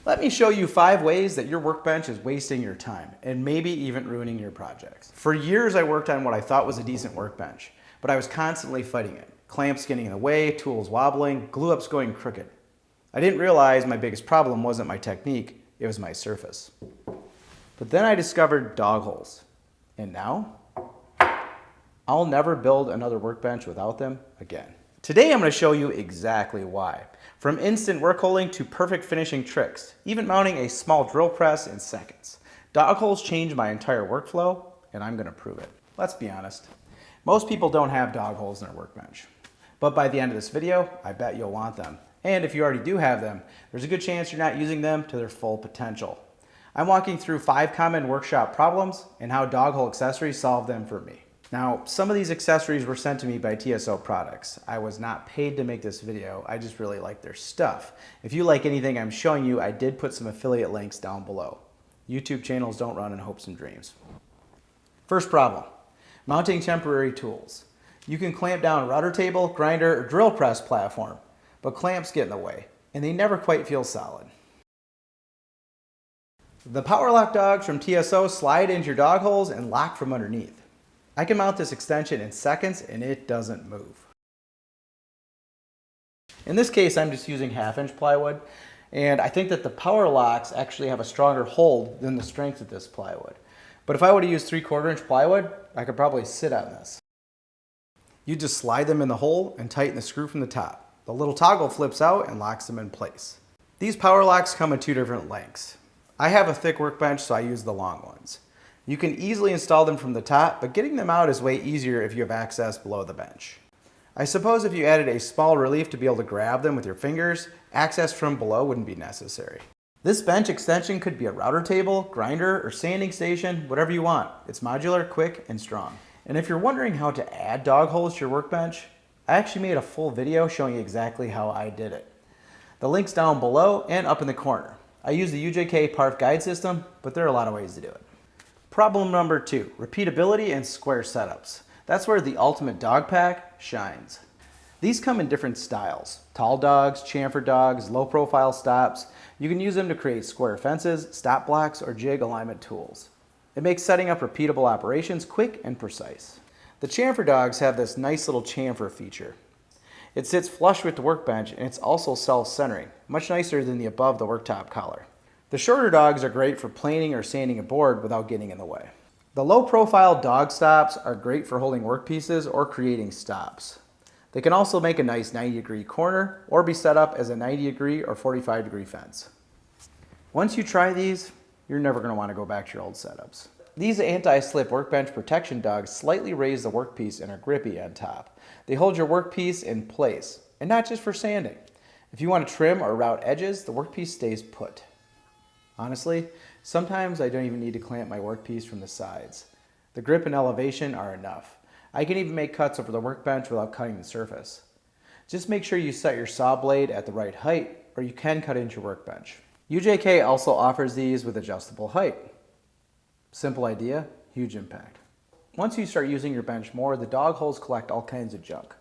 Let me show you 5 ways that your workbench is wasting your time and maybe even ruining your projects. For years I worked on what I thought was a decent workbench, but I was constantly fighting it. Clamps getting in the way, tools wobbling, glue-ups going crooked. I didn't realize my biggest problem wasn't my technique, it was my surface. But then I discovered dog holes, and now I'll never build another workbench without them again. Today I'm going to show you exactly why. From instant work holding to perfect finishing tricks, even mounting a small drill press in seconds. Dog holes change my entire workflow, and I'm going to prove it. Let's be honest. Most people don't have dog holes in their workbench. But by the end of this video, I bet you'll want them. And if you already do have them, there's a good chance you're not using them to their full potential. I'm walking through 5 common workshop problems and how dog hole accessories solve them for me. Now, some of these accessories were sent to me by TSO products. I was not paid to make this video, I just really like their stuff. If you like anything I'm showing you, I did put some affiliate links down below. YouTube channels don't run in hopes and dreams. First problem, mounting temporary tools. You can clamp down a router table, grinder, or drill press platform, but clamps get in the way, and they never quite feel solid. The power lock dogs from TSO slide into your dog holes and lock from underneath. I can mount this extension in seconds and it doesn't move. In this case, I'm just using 1/2-inch plywood, and I think that the power locks actually have a stronger hold than the strength of this plywood. But if I would have used 3/4-inch plywood, I could probably sit on this. You just slide them in the hole and tighten the screw from the top. The little toggle flips out and locks them in place. These power locks come in 2 different lengths. I have a thick workbench, so I use the long ones. You can easily install them from the top, but getting them out is way easier if you have access below the bench. I suppose if you added a small relief to be able to grab them with your fingers, access from below wouldn't be necessary. This bench extension could be a router table, grinder, or sanding station, whatever you want. It's modular, quick, and strong. And if you're wondering how to add dog holes to your workbench, I actually made a full video showing you exactly how I did it. The link's down below and up in the corner. I use the UJK PARF guide system, but there are a lot of ways to do it. Problem number 2, repeatability and square setups. That's where the ultimate dog pack shines. These come in different styles. Tall dogs, chamfer dogs, low profile stops. You can use them to create square fences, stop blocks, or jig alignment tools. It makes setting up repeatable operations quick and precise. The chamfer dogs have this nice little chamfer feature. It sits flush with the workbench and it's also self-centering, much nicer than the above the worktop collar. The shorter dogs are great for planing or sanding a board without getting in the way. The low-profile dog stops are great for holding workpieces or creating stops. They can also make a nice 90-degree corner or be set up as a 90-degree or 45-degree fence. Once you try these, you're never going to want to go back to your old setups. These anti-slip workbench protection dogs slightly raise the workpiece and are grippy on top. They hold your workpiece in place, and not just for sanding. If you want to trim or route edges, the workpiece stays put. Honestly, sometimes I don't even need to clamp my workpiece from the sides. The grip and elevation are enough. I can even make cuts over the workbench without cutting the surface. Just make sure you set your saw blade at the right height, or you can cut into your workbench. UJK also offers these with adjustable height. Simple idea, huge impact. Once you start using your bench more, the dog holes collect all kinds of junk.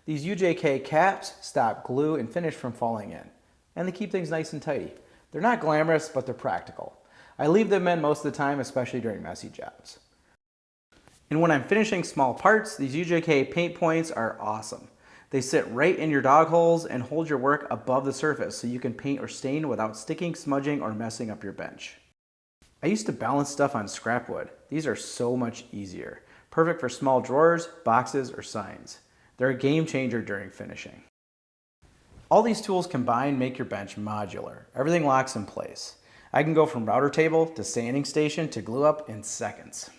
These UJK caps stop glue and finish from falling in, and they keep things nice and tidy. They're not glamorous, but they're practical. I leave them in most of the time, especially during messy jobs. And when I'm finishing small parts, these UJK paint points are awesome. They sit right in your dog holes and hold your work above the surface so you can paint or stain without sticking, smudging, or messing up your bench. I used to balance stuff on scrap wood. These are so much easier. Perfect for small drawers, boxes, or signs. They're a game changer during finishing. All these tools combined make your bench modular. Everything locks in place. I can go from router table to sanding station to glue up in seconds.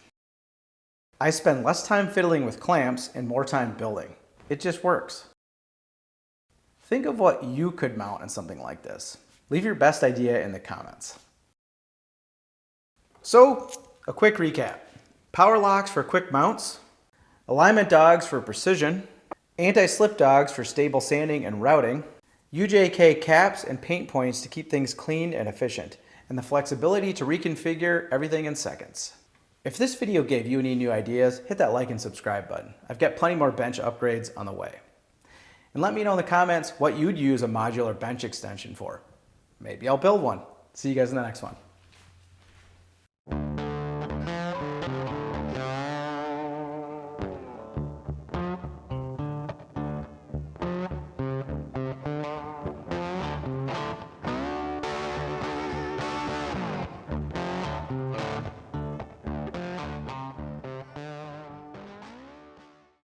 I spend less time fiddling with clamps and more time building. It just works. Think of what you could mount on something like this. Leave your best idea in the comments. So, a quick recap. Power locks for quick mounts, alignment dogs for precision, anti-slip dogs for stable sanding and routing, UJK caps and paint points to keep things clean and efficient, and the flexibility to reconfigure everything in seconds. If this video gave you any new ideas, hit that like and subscribe button. I've got plenty more bench upgrades on the way. And let me know in the comments what you'd use a modular bench extension for. Maybe I'll build one. See you guys in the next one.